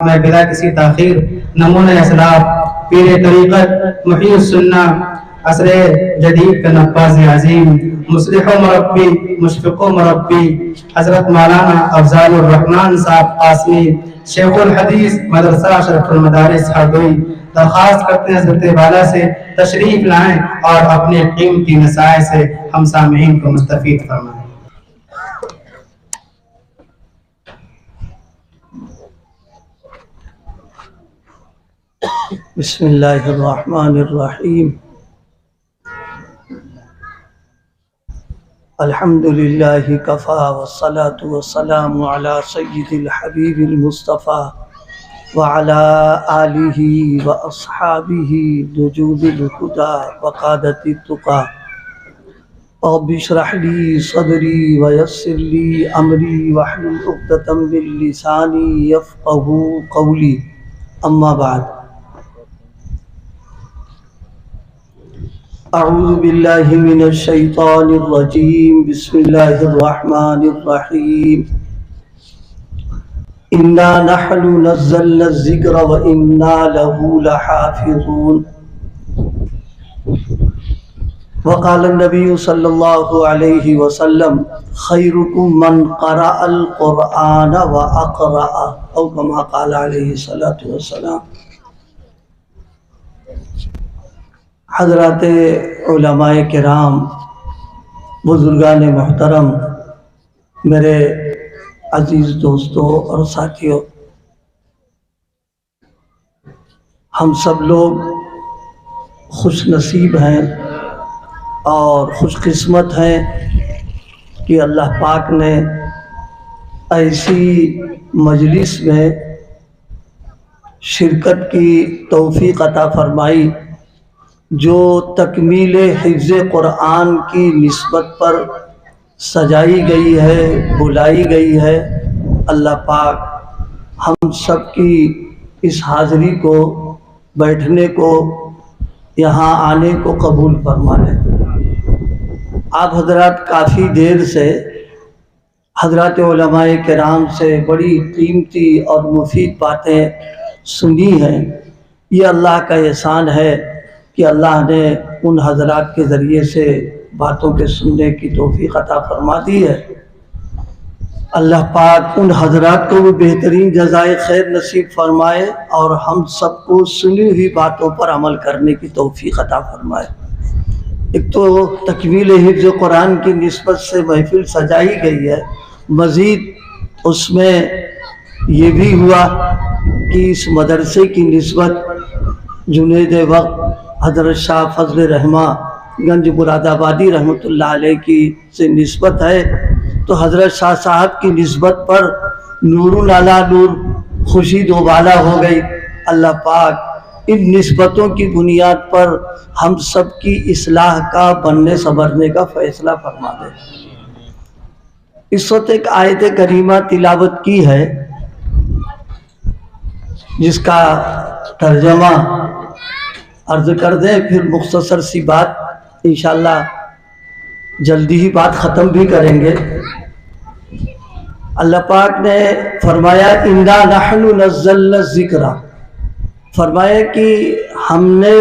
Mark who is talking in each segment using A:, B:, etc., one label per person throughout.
A: میں بلا کسی تاخیر نمونہ اسلاف پیر طریقت محی السنہ عصر جدید کا نفاذ عظیم مصلح و مربی مشفق و مربی حضرت مولانا افضال الرحمن صاحب قاسمی شیخ الحدیث مدرسہ اشرف المدارس ہردوئی درخواست کرتے ہیں حضرت والا سے تشریف لائیں اور اپنے قیمتی نصائح سے ہم سامعین کو مستفید فرمائیں۔
B: بسم اللہ الرحمن الرحیم الحمد للہ کفا والصلاة والسلام علی سید الحبیب المصطفیٰ وعلی آلہ واصحابہ نجوم الہدى وقادۃ التقیٰ رب اشرح لی صدری ویسر لی امری واحلل عقدۃ من لسانی یفقہوا قولی اما بعد۔ اعوذ باللہ من الشیطان الرجیم بسم اللہ الرحمن الرحیم انا نحن نزلنا الذکر وانا له لحافظون۔ وقال النبی صلی اللہ علیہ وسلم خیرکم من قرأ القرآن واقرأ او کما قال علیہ الصلاۃ والسلام۔ حضرات علماء کرام، بزرگان محترم، میرے عزیز دوستوں اور ساتھیوں، ہم سب لوگ خوش نصیب ہیں اور خوش قسمت ہیں کہ اللہ پاک نے ایسی مجلس میں شرکت کی توفیق عطا فرمائی جو تکمیل حفظ قرآن کی نسبت پر سجائی گئی ہے، بلائی گئی ہے۔ اللہ پاک ہم سب کی اس حاضری کو، بیٹھنے کو، یہاں آنے کو قبول فرما لے۔ آپ حضرات کافی دیر سے حضرات علماء کرام سے بڑی قیمتی اور مفید باتیں سنی ہیں۔ یہ اللہ کا احسان ہے کہ اللہ نے ان حضرات کے ذریعے سے باتوں کے سننے کی توفیق عطا فرما دی ہے۔ اللہ پاک ان حضرات کو بھی بہترین جزائے خیر نصیب فرمائے اور ہم سب کو سنی ہوئی باتوں پر عمل کرنے کی توفیق عطا فرمائے۔ ایک تو تکمیل حفظ قرآن کی نسبت سے محفل سجائی گئی ہے، مزید اس میں یہ بھی ہوا کہ اس مدرسے کی نسبت جنید وقت حضرت شاہ فضل رحمہ گنج مراد آبادی رحمۃ اللہ علیہ کی سے نسبت ہے، تو حضرت شاہ صاحب کی نسبت پر نور علی نور خوشی دوبالا ہو گئی۔ اللہ پاک ان نسبتوں کی بنیاد پر ہم سب کی اصلاح کا، بننے سنورنے کا فیصلہ فرما دے۔ اس وقت ایک آیت کریمہ تلاوت کی ہے جس کا ترجمہ عرض کر دیں، پھر مختصر سی بات انشاءاللہ جلدی ہی بات ختم بھی کریں گے۔ اللہ پاک نے فرمایا انا نحن نزلنا الذکر، فرمایا کہ ہم نے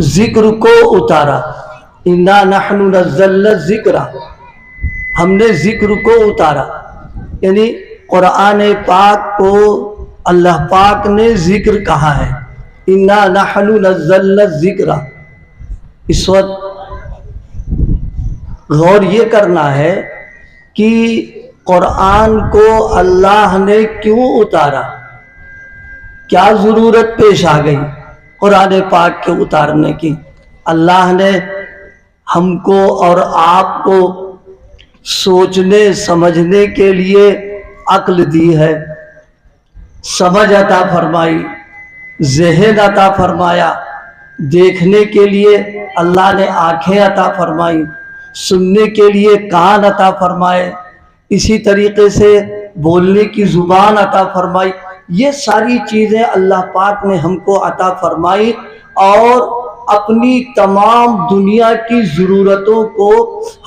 B: ذکر کو اتارا۔ انا نحن نزلنا الذکر، ہم نے ذکر کو اتارا، یعنی قرآن پاک کو اللہ پاک نے ذکر کہا ہے۔ انا نحن نزلنا الذکر، اس وقت غور یہ کرنا ہے کہ قرآن کو اللہ نے کیوں اتارا، کیا ضرورت پیش آ گئی قرآن پاک کے اتارنے کی۔ اللہ نے ہم کو اور آپ کو سوچنے سمجھنے کے لیے عقل دی ہے، سمجھ عطا فرمائی، ذہن عطا فرمایا، دیکھنے کے لیے اللہ نے آنکھیں عطا فرمائی، سننے کے لیے کان عطا فرمائے، اسی طریقے سے بولنے کی زبان عطا فرمائی۔ یہ ساری چیزیں اللہ پاک نے ہم کو عطا فرمائی اور اپنی تمام دنیا کی ضرورتوں کو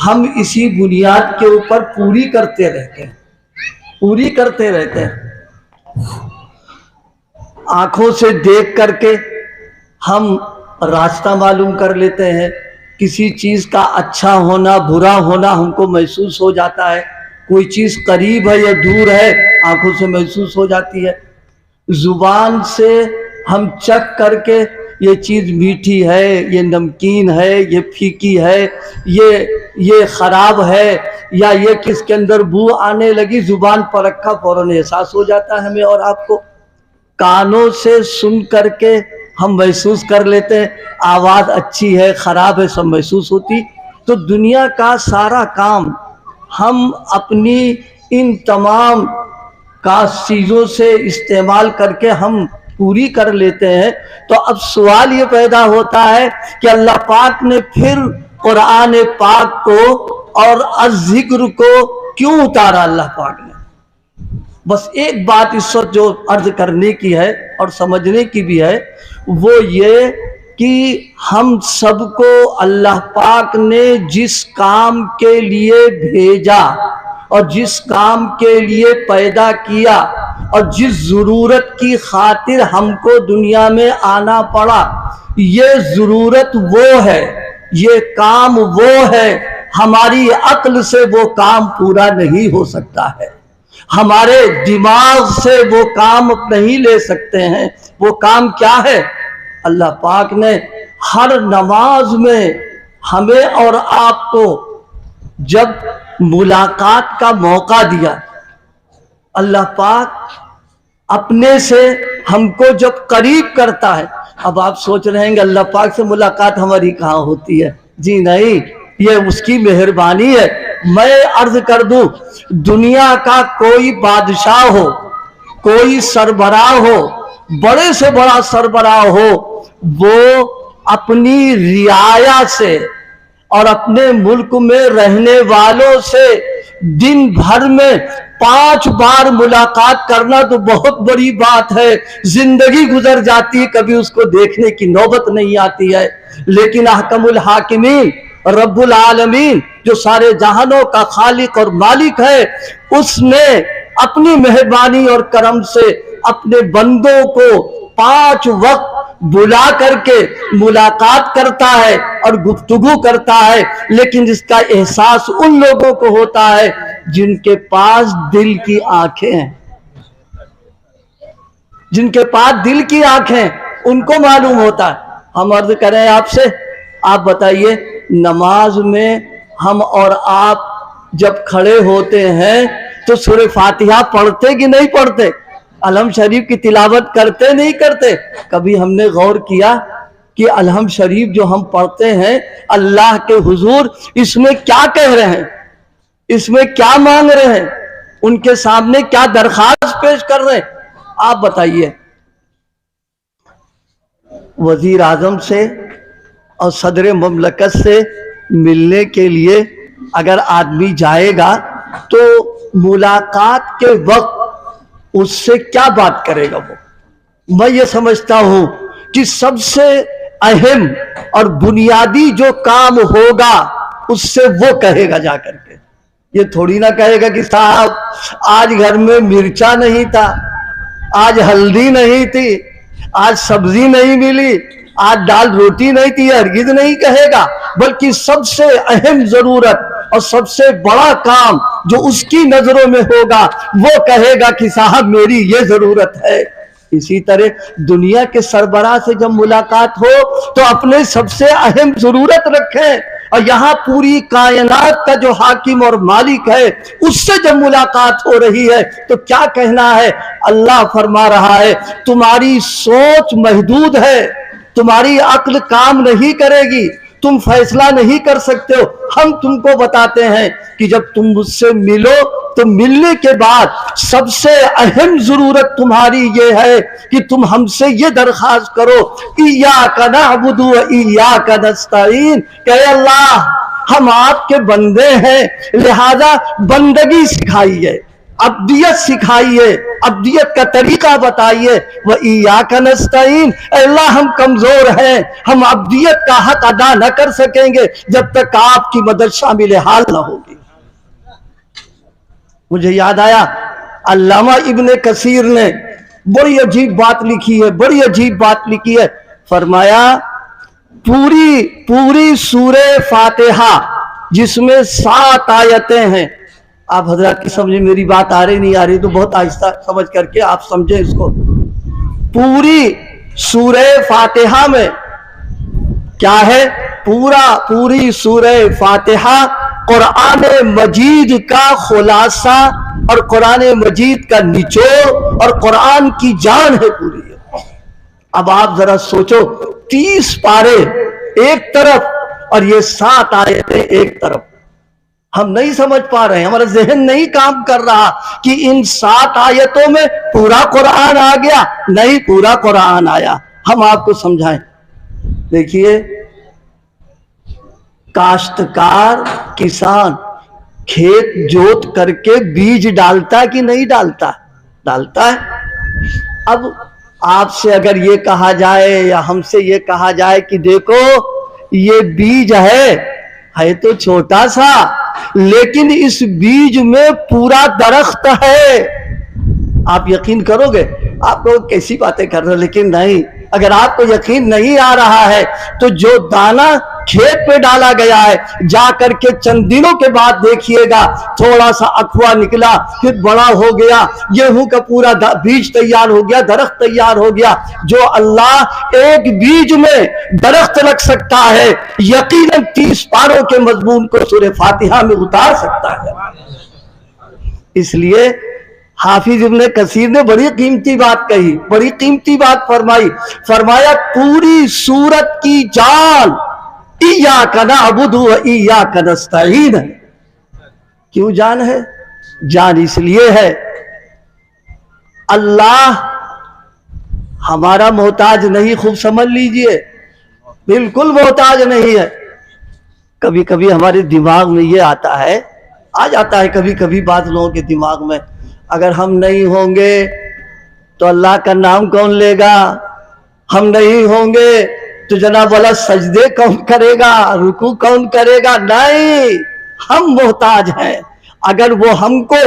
B: ہم اسی بنیاد کے اوپر پوری کرتے رہتے ہیں۔ آنکھوں سے دیکھ کر کے ہم راستہ معلوم کر لیتے ہیں، کسی چیز کا اچھا ہونا برا ہونا ہم کو محسوس ہو جاتا ہے، کوئی چیز قریب ہے یا دور ہے آنکھوں سے محسوس ہو جاتی ہے، زبان سے ہم چکھ کر کے یہ چیز میٹھی ہے، یہ نمکین ہے، یہ پھیکی ہے، یہ خراب ہے، یا یہ کس کے اندر بو آنے لگی، زبان پر رکھا فوراً احساس ہو جاتا ہے ہمیں اور آپ کو۔ کانوں سے سن کر کے ہم محسوس کر لیتے ہیں، آواز اچھی ہے خراب ہے سب محسوس ہوتی۔ تو دنیا کا سارا کام ہم اپنی ان تمام چیزوں سے استعمال کر کے ہم پوری کر لیتے ہیں۔ تو اب سوال یہ پیدا ہوتا ہے کہ اللہ پاک نے پھر قرآن پاک کو اور الذکر کو کیوں اتارا اللہ پاک نے؟ بس ایک بات اس وقت جو عرض کرنے کی ہے اور سمجھنے کی بھی ہے وہ یہ کہ ہم سب کو اللہ پاک نے جس کام کے لیے بھیجا اور جس کام کے لیے پیدا کیا اور جس ضرورت کی خاطر ہم کو دنیا میں آنا پڑا، یہ ضرورت وہ ہے، یہ کام وہ ہے، ہماری عقل سے وہ کام پورا نہیں ہو سکتا ہے، ہمارے دماغ سے وہ کام نہیں لے سکتے ہیں۔ وہ کام کیا ہے؟ اللہ پاک نے ہر نماز میں ہمیں اور آپ کو جب ملاقات کا موقع دیا، اللہ پاک اپنے سے ہم کو جب قریب کرتا ہے۔ اب آپ سوچ رہے ہیں کہ اللہ پاک سے ملاقات ہماری کہاں ہوتی ہے؟ جی نہیں، یہ اس کی مہربانی ہے۔ میں عرض کر دوں، دنیا کا کوئی بادشاہ ہو، کوئی سربراہ ہو، بڑے سے بڑا سربراہ ہو، وہ اپنی رعایا سے اور اپنے ملک میں رہنے والوں سے دن بھر میں 5 بار ملاقات کرنا تو بہت بڑی بات ہے، زندگی گزر جاتی ہے کبھی اس کو دیکھنے کی نوبت نہیں آتی ہے۔ لیکن احکم الحاکمین رب العالمین جو سارے جہانوں کا خالق اور مالک ہے، اس نے اپنی مہربانی اور کرم سے اپنے بندوں کو 5 وقت بلا کر کے ملاقات کرتا ہے اور گفتگو کرتا ہے، لیکن اس کا احساس ان لوگوں کو ہوتا ہے جن کے پاس دل کی آنکھیں ہیں، جن کے پاس دل کی آنکھیں ان کو معلوم ہوتا ہے۔ ہم عرض کریں آپ سے، آپ بتائیے نماز میں ہم اور آپ جب کھڑے ہوتے ہیں تو سورہ فاتحہ پڑھتے کہ نہیں پڑھتے؟ الحم شریف کی تلاوت کرتے نہیں کرتے؟ کبھی ہم نے غور کیا کہ الحم شریف جو ہم پڑھتے ہیں اللہ کے حضور اس میں کیا کہہ رہے ہیں، اس میں کیا مانگ رہے ہیں، ان کے سامنے کیا درخواست پیش کر رہے ہیں؟ آپ بتائیے۔ وزیر اعظم سے اور صدر مملکت سے ملنے کے لیے اگر آدمی جائے گا تو ملاقات کے وقت اس سے کیا بات کرے گا؟ وہ میں یہ سمجھتا ہوں کہ سب سے اہم اور بنیادی جو کام ہوگا اس سے وہ کہے گا جا کر کے، یہ تھوڑی نہ کہے گا کہ صاحب آج گھر میں مرچا نہیں تھا، آج ہلدی نہیں تھی، آج سبزی نہیں ملی، آج دال روٹی نہیں تھی، ہرگز نہیں کہے گا، بلکہ سب سے اہم ضرورت اور سب سے بڑا کام جو اس کی نظروں میں ہوگا وہ کہے گا کہ صاحب میری یہ ضرورت ہے۔ اسی طرح دنیا کے سربراہ سے جب ملاقات ہو تو اپنے سب سے اہم ضرورت رکھیں، اور یہاں پوری کائنات کا جو حاکم اور مالک ہے اس سے جب ملاقات ہو رہی ہے تو کیا کہنا ہے؟ اللہ فرما رہا ہے تمہاری سوچ محدود ہے، تمہاری عقل کام نہیں کرے گی، تم فیصلہ نہیں کر سکتے ہو، ہم تم کو بتاتے ہیں کہ جب تم مجھ سے ملو تو ملنے کے بعد سب سے اہم ضرورت تمہاری یہ ہے کہ تم ہم سے یہ درخواست کرو ایاک نعبد و ایاک نستعین، کہ اے اللہ ہم آپ کے بندے ہیں لہذا بندگی سکھائیے، عبدیت سکھائیے، عبدیت کا طریقہ بتائیے، وَإِيَّاكَ نَسْتَعِينُ، اے اللہ ہم کمزور ہیں، ہم عبدیت کا حق ادا نہ کر سکیں گے جب تک آپ کی مدد شامل حال نہ ہوگی۔ مجھے یاد آیا علامہ ابن کثیر نے بڑی عجیب بات لکھی ہے، بڑی عجیب بات لکھی ہے. فرمایا پوری سورہ فاتحہ جس میں 7 آیتیں ہیں. آپ حضرات کی سمجھے میری بات آ رہی نہیں آ رہی تو بہت آہستہ سمجھ کر کے آپ سمجھیں اس کو. پوری سورہ فاتحہ میں کیا ہے؟ پوری سورہ فاتحہ قرآن مجید کا خلاصہ اور قرآن مجید کا نچوڑ اور قرآن کی جان ہے پوری. اب آپ ذرا سوچو، 30 پارے ایک طرف اور یہ 7 آیتیں ایک طرف. ہم نہیں سمجھ پا رہے ہیں، ہمارا ذہن نہیں کام کر رہا کہ ان 7 آیتوں میں پورا قرآن آ گیا. نہیں، پورا قرآن آیا. ہم آپ کو سمجھائیں. دیکھیے، کاشتکار کسان کھیت جوت کر کے بیج ڈالتا کہ نہیں ڈالتا؟ ڈالتا ہے. اب آپ سے اگر یہ کہا جائے یا ہم سے یہ کہا جائے کہ دیکھو یہ بیج ہے تو چھوٹا سا، لیکن اس بیج میں پورا درخت ہے، آپ یقین کرو گے؟ آپ لوگ کیسی باتیں کر رہے ہیں. لیکن نہیں، اگر آپ کو یقین نہیں آ رہا ہے تو جو دانہ کھیت پہ ڈالا گیا ہے جا کر کے چند دنوں کے بعد دیکھیے گا تھوڑا سا اخوا نکلا، پھر بڑا ہو گیا، گیہوں کا پورا بیج تیار ہو گیا، درخت تیار ہو گیا. جو اللہ ایک بیج میں درخت رکھ سکتا ہے، یقیناً 30 پاروں کے مضمون کو سورہ فاتحہ میں اتار سکتا ہے. اس لیے حافظ ابن کثیر نے بڑی قیمتی بات کہی، بڑی قیمتی بات فرمائی. فرمایا پوری سورت کی جان ایاک نعبد و ایاک نستعین ہے. کیوں جان ہے؟ جان اس لیے ہے اللہ ہمارا محتاج نہیں. خوب سمجھ لیجئے، بالکل محتاج نہیں ہے. کبھی کبھی ہمارے دماغ میں یہ آ جاتا ہے کبھی کبھی بعض لوگوں کے دماغ میں، اگر ہم نہیں ہوں گے تو اللہ کا نام کون لے گا؟ ہم نہیں ہوں گے تو جناب والا سجدے کون کرے گا؟ رکوع کون کرے گا؟ نہیں، ہم محتاج ہیں. اگر وہ ہم کو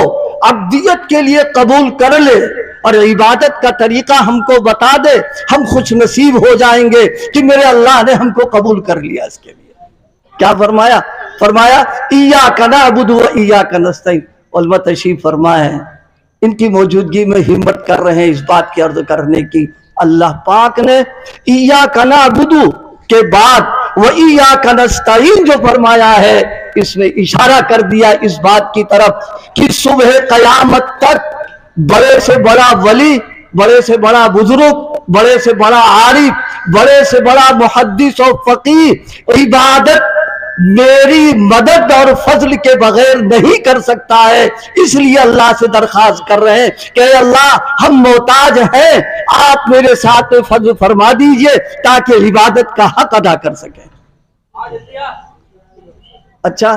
B: عبدیت کے لیے قبول کر لے اور عبادت کا طریقہ ہم کو بتا دے، ہم خوش نصیب ہو جائیں گے کہ میرے اللہ نے ہم کو قبول کر لیا. اس کے لیے کیا فرمایا؟ فرمایا ایاک نعبد و ایاک نستعین. علماء تشریف فرما ہے، ان کی موجودگی میں ہمت کر رہے ہیں اس بات کی عرض کرنے کی. اللہ پاک نے ایاک نعبد کے بعد و ایاک نستعین جو فرمایا ہے، اس میں اشارہ کر دیا اس بات کی طرف کہ صبح قیامت تک بڑے سے بڑا ولی، بڑے سے بڑا بزرگ، بڑے سے بڑا عارف، بڑے سے بڑا محدث و فقیہ عبادت میری مدد اور فضل کے بغیر نہیں کر سکتا ہے. اس لیے اللہ سے درخواست کر رہے ہیں کہ اے اللہ ہم محتاج ہیں، آپ میرے ساتھ فضل فرما دیجئے تاکہ عبادت کا حق ادا کر سکیں. اچھا،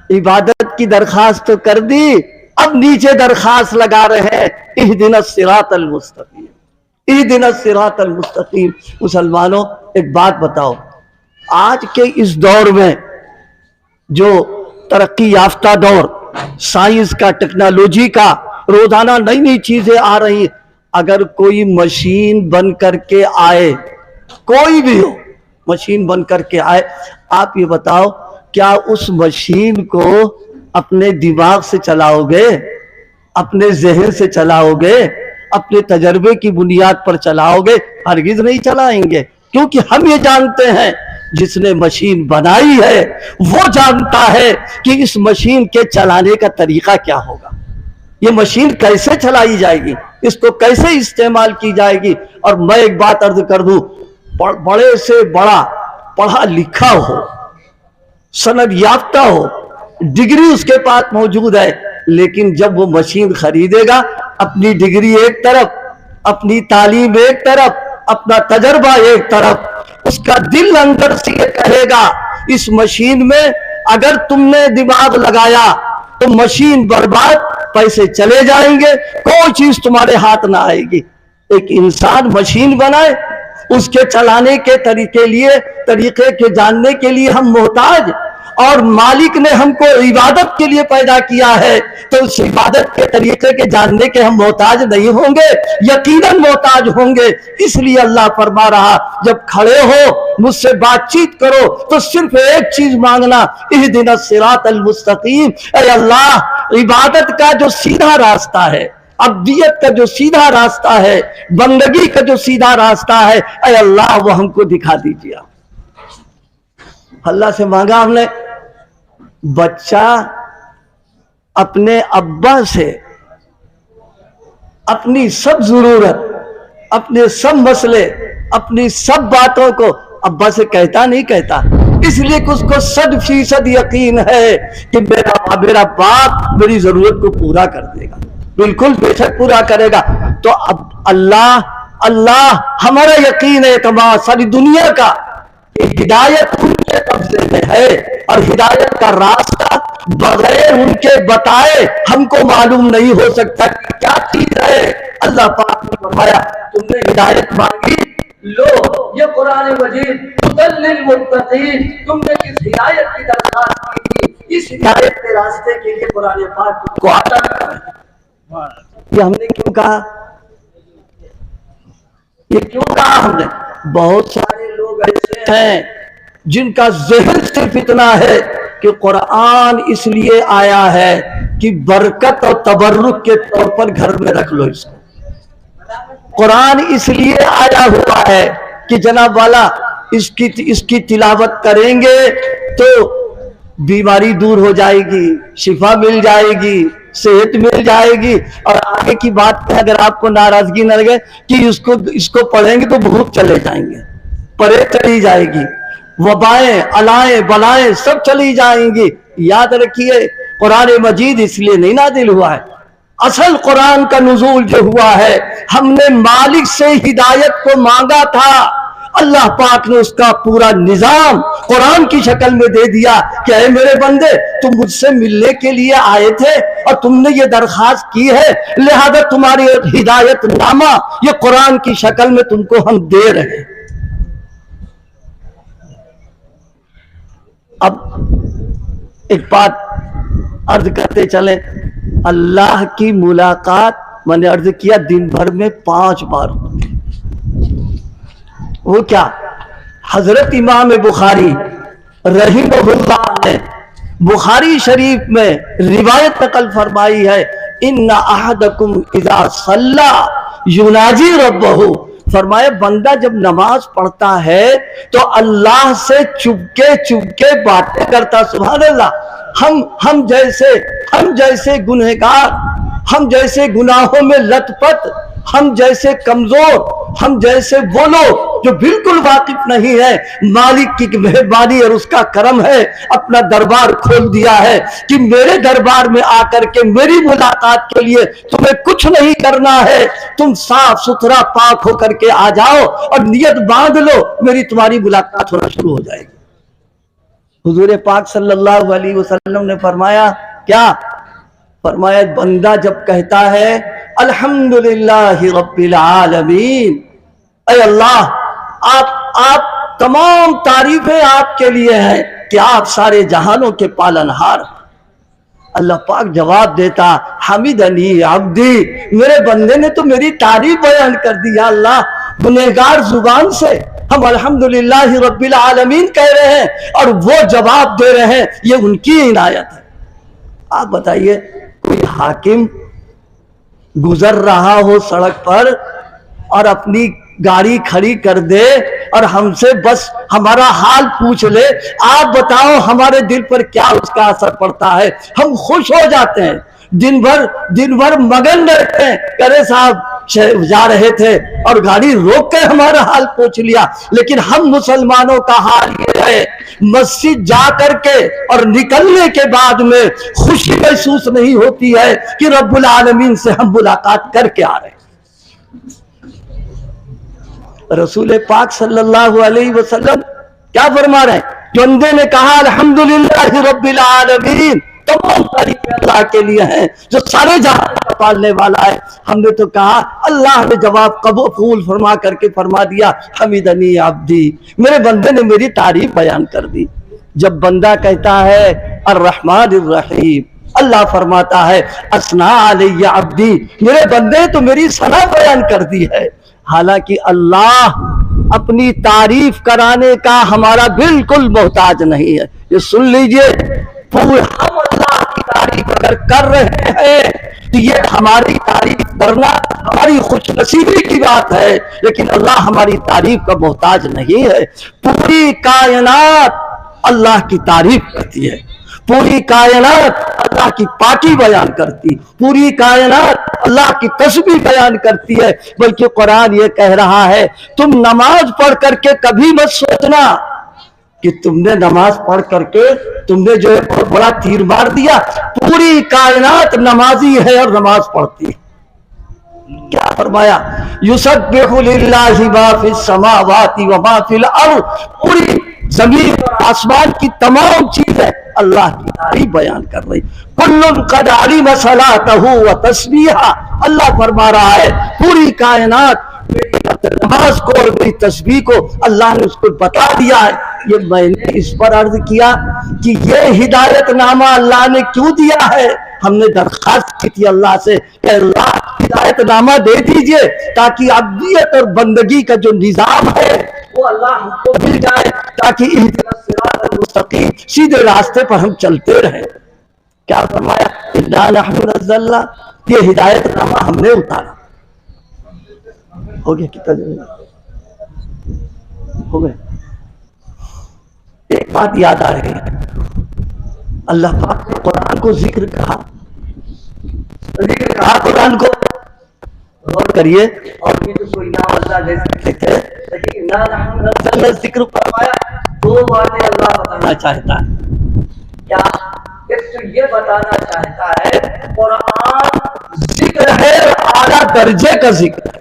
B: عبادت کی درخواست تو کر دی، اب نیچے درخواست لگا رہے ہیں اہدنا الصراط المستقیم، اہدنا الصراط المستقیم. مسلمانوں ایک بات بتاؤ، آج کے اس دور میں جو ترقی یافتہ دور، سائنس کا، ٹیکنالوجی کا، روزانہ نئی نئی چیزیں آ رہی، اگر کوئی مشین بن کر کے آئے، کوئی بھی ہو مشین بن کر کے آئے، آپ یہ بتاؤ کیا اس مشین کو اپنے دماغ سے چلاؤ گے؟ اپنے ذہن سے چلاؤ گے؟ اپنے تجربے کی بنیاد پر چلاؤ گے؟ ہرگز نہیں چلائیں گے، کیونکہ ہم یہ جانتے ہیں جس نے مشین بنائی ہے وہ جانتا ہے کہ اس مشین کے چلانے کا طریقہ کیا ہوگا، یہ مشین کیسے چلائی جائے گی، اس کو کیسے استعمال کی جائے گی. اور میں ایک بات عرض کر دوں، بڑے سے بڑا پڑھا لکھا ہو، سند یافتہ ہو، ڈگری اس کے پاس موجود ہے، لیکن جب وہ مشین خریدے گا، اپنی ڈگری ایک طرف، اپنی تعلیم ایک طرف، اپنا تجربہ ایک طرف، اس کا دل اندر سے یہ کہے گا اس مشین میں اگر تم نے دماغ لگایا تو مشین برباد، پیسے چلے جائیں گے، کوئی چیز تمہارے ہاتھ نہ آئے گی. ایک انسان مشین بنائے، اس کے چلانے کے طریقے کے جاننے کے لیے ہم محتاج، اور مالک نے ہم کو عبادت کے لیے پیدا کیا ہے تو اس عبادت کے طریقے کے جاننے کے ہم محتاج نہیں ہوں گے؟ یقیناً محتاج ہوں گے۔ اس لیے اللہ فرما رہا جب کھڑے ہو مجھ سے بات چیت کرو تو صرف ایک چیز مانگنا، اہدنا الصراط المستقیم، اے اللہ عبادت کا جو سیدھا راستہ ہے، عبدیت کا جو سیدھا راستہ ہے، بندگی کا جو سیدھا راستہ ہے، اے اللہ وہ ہم کو دکھا دیجیے۔ اللہ سے مانگا ہم نے۔ بچہ اپنے ابا سے اپنی سب ضرورت، اپنے سب مسئلے، اپنی سب باتوں کو ابا سے کہتا نہیں کہتا، اس لیے کہ اس کو 100% یقین ہے کہ میرا باپ میری ضرورت کو پورا کر دے گا، بالکل بے شک پورا کرے گا۔ تو اب اللہ ہمارا یقین ہے اعتماد ساری دنیا کا کہ ہدایت ان کے قبضے میں ہے، اور ہدایت کا راستہ بغیر ان کے بتائے ہم کو معلوم نہیں ہو سکتا کہ کیا چیز ہے۔ اللہ پاک نے فرمایا تم نے ہدایت مانگی، لو یہ قرآن مجید ہدی للمتقین، تم نے اس ہدایت کی درخواست کی تھی، اس ہدایت کے راستے کے لیے قرآن پاک تم کو عطا کر ہے۔ یہ ہم نے کیوں کہا؟ یہ کیوں کہا ہم نے؟ بہت سارے لوگ ایسے ہیں جن کا ذہن صرف اتنا ہے کہ قرآن اس لیے آیا ہے کہ برکت اور تبرک کے طور پر گھر میں رکھ لو اس کو۔ قرآن اس لیے آیا ہوا ہے کہ جناب والا اس کی تلاوت کریں گے تو بیماری دور ہو جائے گی، شفا مل جائے گی، صحت مل جائے گی، اور آگے کی بات پہ اگر آپ کو ناراضگی نہ لگے کہ اس کو پڑھیں گے تو بھوک چلے جائیں گے، پرے چلی جائے گی، وبائیں علائیں بلائیں سب چلی جائیں گی۔ یاد رکھیے قرآن مجید اس لیے نہیں نازل ہوا ہے، اصل قرآن کا نزول جو ہوا ہے ہم نے مالک سے ہدایت کو مانگا تھا، اللہ پاک نے اس کا پورا نظام قرآن کی شکل میں دے دیا کہ اے میرے بندے تم مجھ سے ملنے کے لیے آئے تھے اور تم نے یہ درخواست کی ہے، لہذا تمہاری ہدایت نامہ یہ قرآن کی شکل میں تم کو ہم دے رہے ہیں۔ اب ایک بات عرض کرتے چلیں، اللہ کی ملاقات میں نے عرض کیا دن بھر میں 5 بار ہوتی۔ وہ کیا؟ حضرت امام بخاری رحمہ اللہ نے بخاری شریف میں روایت نقل فرمائی ہے، ان احدکم اذا صلی یناجی ربہ، فرمایا بندہ جب نماز پڑھتا ہے تو اللہ سے چپکے باتیں کرتا۔ سبحان اللہ، ہم جیسے گنہگار، ہم جیسے گناہوں میں لت پت، ہم جیسے کمزور، ہم جیسے وہ لوگ جو بالکل واقف نہیں ہے، مالک کی مہربانی اور اس کا کرم ہے، اپنا دربار کھول دیا ہے کہ میرے دربار میں آ کر کے میری ملاقات کے لیے تمہیں کچھ نہیں کرنا ہے، تم صاف ستھرا پاک ہو کر کے آ جاؤ اور نیت باندھ لو، میری تمہاری ملاقات ہونا شروع ہو جائے گی۔ حضور پاک صلی اللہ علیہ وسلم نے فرمایا کیا؟ فرمایا بندہ جب کہتا ہے الحمدللہ رب العالمین، اے اللہ آپ تمام تعریفیں آپ کے لیے ہیں کہ آپ سارے جہانوں کے پالنہار ہیں، اللہ پاک جواب دیتا حمدنی عبدی، میرے بندے نے تو میری تعریف بیان کر دی۔ یا اللہ گنہگار زبان سے ہم الحمدللہ رب العالمین کہہ رہے ہیں اور وہ جواب دے رہے ہیں، یہ ان کی عنایت ہے۔ آپ بتائیے کوئی حاکم گزر رہا ہو سڑک پر اور اپنی گاڑی کھڑی کر دے اور ہم سے بس ہمارا حال پوچھ لے، آپ بتاؤ ہمارے دل پر کیا اس کا اثر پڑتا ہے؟ ہم خوش ہو جاتے ہیں، دن بھر مگن رہتے ہیں، کرے صاحب جا رہے تھے اور گاڑی روک کر ہمارا حال پوچھ لیا۔ لیکن ہم مسلمانوں کا حال یہ ہے، مسجد جا کر کے اور نکلنے کے بعد میں خوشی محسوس نہیں ہوتی ہے کہ رب العالمین سے ہم ملاقات کر کے آ رہے ہیں۔ رسول پاک صلی اللہ علیہ وسلم کیا فرما رہے ہیں؟ جو بندے نے کہا الحمدللہ رب العالمین، تمام تعریفیں اللہ کے لیے ہیں جو سارے جہان کا پالنے والا ہے۔ ہم نے تو کہا، اللہ نے جواب قبول فرما کر کے فرما دیا حمدنی عبدی، میرے بندے نے میری تعریف بیان کر دی۔ جب بندہ کہتا ہے الرحمن الرحیم، اللہ فرماتا ہے اثنا علی عبدی، میرے بندے تو میری ثنا بیان کر دی ہے۔ حالانکہ اللہ اپنی تعریف کرانے کا ہمارا بالکل محتاج نہیں ہے۔ یہ سن لیجئے، پورے ہم اللہ کی تعریف اگر کر رہے ہیں تو یہ ہماری تعریف کرنا ہماری خوش نصیبی کی بات ہے، لیکن اللہ ہماری تعریف کا محتاج نہیں ہے۔ پوری کائنات اللہ کی تعریف کرتی ہے، پوری کائنات اللہ کی پاکی بیان کرتی، پوری کائنات اللہ کی تسبیح بیان کرتی ہے۔ بلکہ قرآن یہ کہہ رہا ہے تم نماز پڑھ کر کے کبھی مت سوچنا کہ تم نے نماز پڑھ کر کے تم نے جو بہت بڑا تیر مار دیا۔ پوری کائنات نمازی ہے اور نماز پڑھتی ہے۔ کیا فرمایا؟ یسبح للہ ما فی السماوات و ما فی الارض، پوری زمین اور آسمان کی تمام چیزیں اللہ کی تعریف بیان کر رہی۔ کل قد علم صلاتہ و تسبیحہ، اللہ فرما رہا ہے پوری کائنات نماز کو اور میری تسبیح کو اللہ نے اس کو بتا دیا ہے۔ یہ میں نے اس پر عرض کیا کہ یہ ہدایت نامہ اللہ نے کیوں دیا ہے؟ ہم نے درخواست کی تھی اللہ سے کہ اللہ ہدایت نامہ دے دیجئے تاکہ عبدیت اور بندگی کا جو نظام ہے وہ اللہ ہم کو مل جائے، تاکہ اہدنا الصراط المستقیم سیدھے راستے پر ہم چلتے رہیں۔ کیا فرمایا؟ انا نحن نزلنا، یہ ہدایت نامہ ہم نے اتارا۔ ہو گیا کتنا دن ہو گئے؟ ایک بات یاد آ رہی ہے، اللہ پاک نے قرآن کو ذکر کہا قرآن کو، غور کریے، اور یہ تو کوئی نام اللہ جیسے کہتے ہیں، لیکن ذکر فرمایا۔ دو باتیں اللہ بتانا چاہتا ہے۔ کیا؟ ایک تو یہ بتانا چاہتا ہے قرآن ذکر ہے، اعلیٰ درجے کا ذکر ہے۔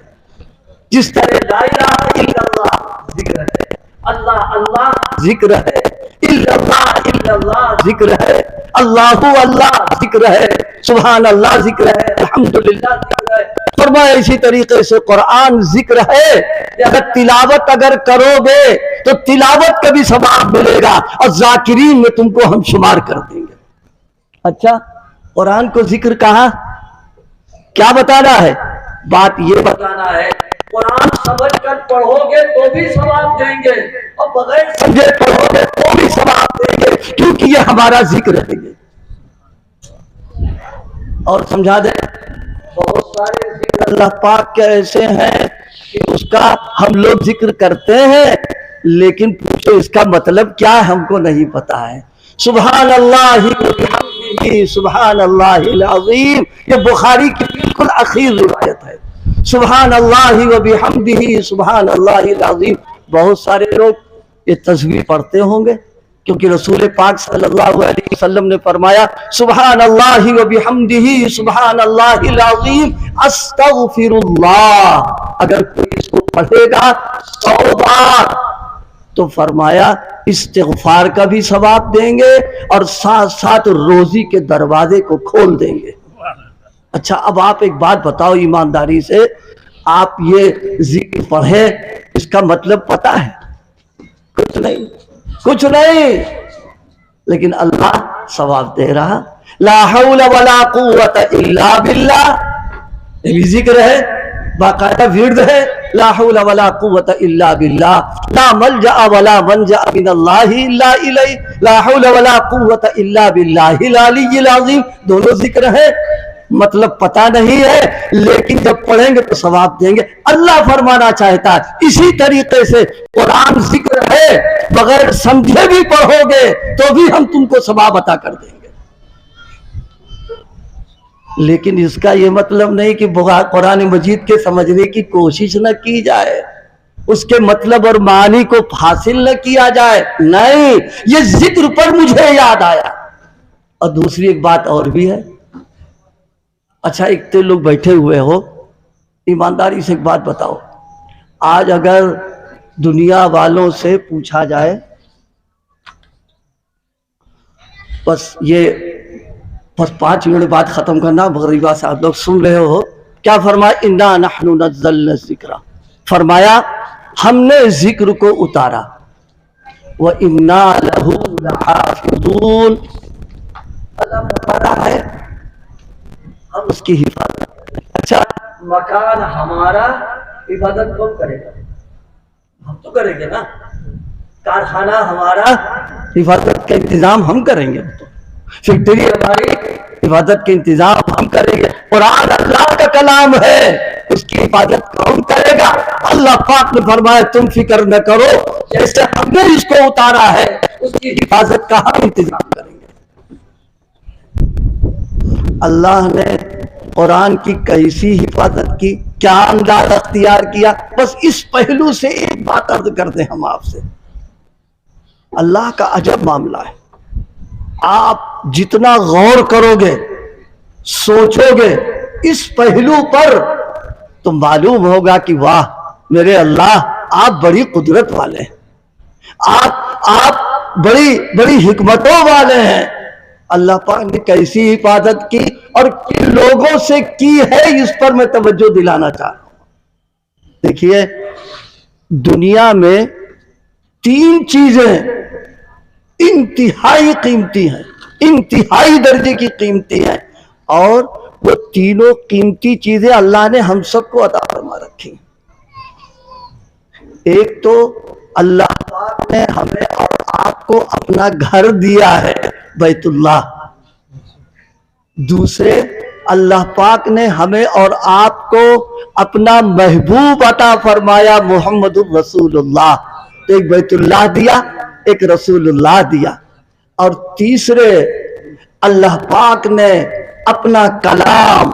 B: جس طرح لا الہ الا اللہ ذکر ہے، اللہ اللہ ذکر ہے، الا اللہ ذکر ہے، اللہ اللہ ذکر ہے، سبحان اللہ ذکر ہے، الحمدللہ ذکر ہے۔ فرمایا اسی طریقے سے قرآن ذکر ہے، اگر تلاوت اگر کرو گے تو تلاوت کا بھی ثواب ملے گا اور ذاکرین میں تم کو ہم شمار کر دیں گے۔ اچھا، قرآن کو ذکر کہا، کیا بتانا ہے؟ بات یہ بتانا ہے قرآن سمجھ کر پڑھو گے تو بھی ثواب دیں گے، اور بغیر سمجھے پڑھو گے تو بھی ثواب دیں گے، کیونکہ یہ ہمارا ذکر ہے۔ اور سمجھا دیں، بہت سارے ذکر اللہ پاک کے ایسے ہیں کہ اس کا ہم لوگ ذکر کرتے ہیں، لیکن پوچھو اس کا مطلب کیا ہے ہم کو نہیں پتا ہے۔ سبحان اللہ وبحمدہ سبحان اللہ العظیم، یہ بخاری کی بالکل اخیر روایت ہے۔ سبحان اللہ وبحمدہ سبحان اللہ العظیم، بہت سارے لوگ یہ تسبیح پڑھتے ہوں گے، کیونکہ رسول پاک صلی اللہ علیہ وسلم نے فرمایا سبحان اللہ وبحمدہ سبحان اللہ العظیم استغفر اللہ، اگر کوئی اس کو پڑھے گا 100 بار تو فرمایا استغفار کا بھی ثواب دیں گے اور ساتھ ساتھ روزی کے دروازے کو کھول دیں گے۔ اچھا، اب آپ ایک بات بتاؤ ایمانداری سے، آپ یہ ذکر پڑھے اس کا مطلب پتہ ہے؟ کچھ نہیں، لیکن اللہ ثواب دے رہا۔ لا حول ولا قوت الا باللہ، یہ بھی ذکر ہے، باقاعدہ ورد ہے، لا حول ولا قوت الا باللہ، لا ملجأ ولا منجأ من اللہ الا الیہ، لا حول ولا قوت الا باللہ العلی العظیم، دونوں ذکر ہے۔ مطلب پتہ نہیں ہے، لیکن جب پڑھیں گے تو ثواب دیں گے۔ اللہ فرمانا چاہتا ہے اسی طریقے سے قرآن ذکر ہے، بغیر سمجھے بھی پڑھو گے تو بھی ہم تم کو ثواب عطا کر دیں گے۔ لیکن اس کا یہ مطلب نہیں کہ قرآن مجید کے سمجھنے کی کوشش نہ کی جائے، اس کے مطلب اور معنی کو حاصل نہ کیا جائے، نہیں، یہ ذکر پر مجھے یاد آیا۔ اور دوسری ایک بات اور بھی ہے۔ اچھا، اتنے لوگ بیٹھے ہوئے ہو، ایمانداری سے ایک بات بتاؤ، آج اگر دنیا والوں سے پوچھا جائے، بس 5 منٹ بعد ختم کرنا، مغربہ سے آپ لوگ سن رہے ہو، کیا فرمایا؟ انا نحن نزلنا الذکر، فرمایا ہم نے ذکر کو اتارا۔ وَإِنَّا لَهُ لَحَافِظُونَ. اللہ فرماتا ہے ہم اس کی حفاظت کریں. اچھا مکان ہمارا، حفاظت کون کرے گا؟ ہم تو کریں گے نا. کارخانہ ہمارا، حفاظت کا انتظام ہم کریں گے. فیکٹری ہماری، حفاظت کے انتظام ہم کریں گے. قرآن اللہ کا کلام ہے، اس کی حفاظت کون کرے گا؟ اللہ پاک نے فرمایا تم فکر نہ کرو، جیسے ہم نے اس کو اتارا ہے اس کی حفاظت کا ہم انتظام کریں گے. اللہ نے قرآن کی کیسی حفاظت کی، کیا انداز اختیار کیا، بس اس پہلو سے ایک بات عرض کرتے ہم آپ سے. اللہ کا عجب معاملہ ہے. آپ جتنا غور کرو گے، سوچو گے اس پہلو پر، تو معلوم ہوگا کہ واہ میرے اللہ آپ بڑی قدرت والے ہیں، آپ بڑی بڑی حکمتوں والے ہیں. اللہ پاک نے کیسی حفاظت کی اور کن لوگوں سے کی ہے، اس پر میں توجہ دلانا چاہ رہا ہوں. دیکھیے دنیا میں 3 چیزیں انتہائی قیمتی ہیں، انتہائی درجے کی قیمتی ہیں، اور وہ تینوں قیمتی چیزیں اللہ نے ہم سب کو عطا فرما رکھی. ایک تو اللہ پاک نے ہمیں اور آپ کو اپنا گھر دیا ہے بیت اللہ. دوسرے اللہ پاک نے ہمیں اور آپ کو اپنا محبوب عطا فرمایا محمد الرسول اللہ. ایک بیت اللہ دیا، ایک رسول اللہ دیا. اور تیسرے اللہ پاک نے اپنا کلام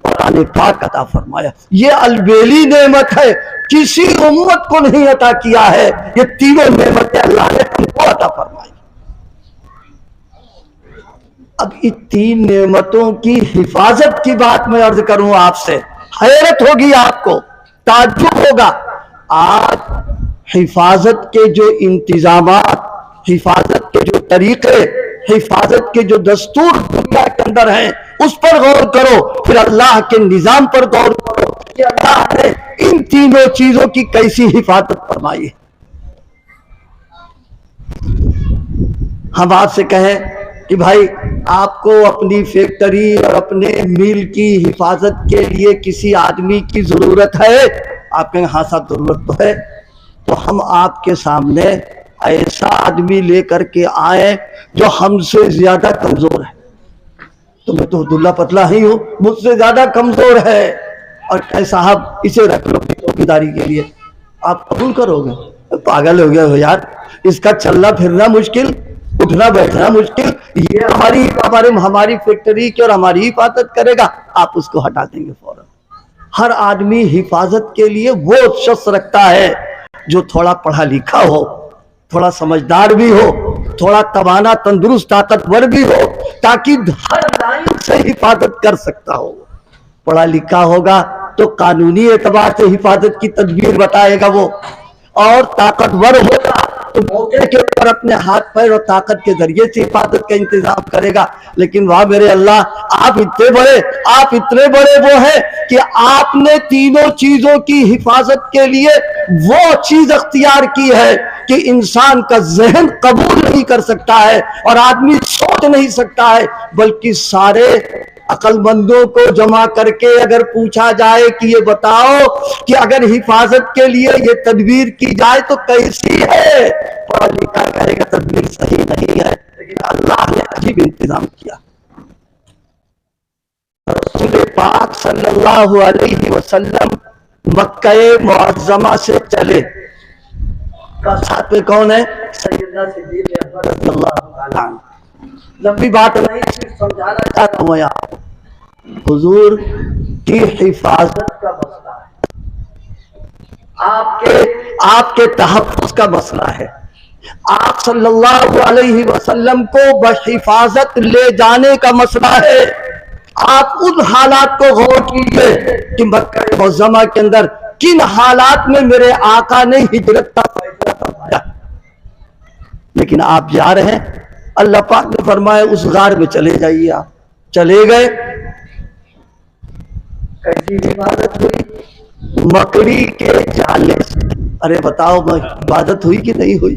B: قرآن پاک عطا فرمایا. یہ البیلی نعمت ہے، کسی امت کو نہیں عطا کیا ہے. یہ تینوں نعمتیں اللہ نے ہم کو عطا فرمائی. اب ان 3 نعمتوں کی حفاظت کی بات میں عرض کروں آپ سے، حیرت ہوگی آپ کو، تعجب ہوگا. آج حفاظت کے جو انتظامات، حفاظت کے جو طریقے، حفاظت کے جو دستور دنیا کے اندر ہیں، اس پر غور کرو، پھر اللہ کے نظام پر غور کرو کہ اللہ نے ان تینوں چیزوں کی کیسی حفاظت فرمائی ہے. ہم آپ سے کہیں کہ بھائی آپ کو اپنی فیکٹری اور اپنے میل کی حفاظت کے لیے کسی آدمی کی ضرورت ہے، آپ کہیں ہاں صاحب ضرورت تو ہے. تو ہم آپ کے سامنے ایسا آدمی لے کر کے آئے جو ہم سے زیادہ کمزور ہے. تو میں تو دلہا پتلا ہی ہوں، مجھ سے زیادہ کمزور ہے، اور کہ صاحب اسے رکھ لو چوکیداری کے لیے. آپ قبول کرو گے؟ پاگل ہو گئے ہو یار، اس کا چلنا پھرنا مشکل، اٹھنا بیٹھنا مشکل، یہ ہماری فیکٹری کی اور ہماری حفاظت کرے گا؟ آپ اس کو ہٹا دیں گے فوراً. ہر آدمی حفاظت کے لیے وہ شخص رکھتا ہے جو تھوڑا پڑھا لکھا ہو، تھوڑا سمجھدار بھی ہو، تھوڑا توانا تندرست طاقتور بھی ہو، تاکہ ہر لائن سے حفاظت کر سکتا ہو. پڑھا لکھا ہوگا تو قانونی اعتبار سے حفاظت کی تدبیر بتائے گا وہ، اور طاقتور ہوگا تو موقع کے اوپر اپنے ہاتھ پیر اور طاقت کے ذریعے سے حفاظت کا انتظام کرے گا. لیکن واہ میرے اللہ، آپ اتنے بڑے وہ ہیں کہ آپ نے تینوں چیزوں کی حفاظت کے لیے وہ چیز اختیار کی ہے کہ انسان کا ذہن قبول نہیں کر سکتا ہے اور آدمی سوچ نہیں سکتا ہے. بلکہ سارے عقل مندوں کو جمع کر کے اگر پوچھا جائے کہ یہ بتاؤ کہ اگر حفاظت کے لیے یہ تدبیر کی جائے تو کیسی ہے، پڑھا لکھا کہے گا تدبیر صحیح نہیں ہے. لیکن اللہ نے عجیب انتظام کیا. رسول پاک صلی اللہ علیہ وسلم مکہ معظمہ سے چلے، ساتھ میں کون ہے؟ سیدنا صدیق اکبر رضی اللہ تعالیٰ عنہ. لمبی بات نہیں، صرف سمجھانا چاہتا ہوں یہاں. حضور کی حفاظت کا مسئلہ ہے، آپ کے تحفظ کا مسئلہ ہے. آپ صلی اللہ علیہ وسلم کو بحفاظت لے جانے کا مسئلہ ہے. آپ ان حالات کو غور کیجئے کہ مکہ معظمہ کے اندر کن حالات میں میرے آقا نے ہجرت کا فیصلہ فرمایا. لیکن آپ جا رہے ہیں، اللہ پاک نے فرمایا اس غار میں چلے جائیے. آپ چلے گئے، کیسی عبادت ہوئی؟ مکڑی کے جالے سے. ارے بتاؤ عبادت ہوئی کہ نہیں ہوئی؟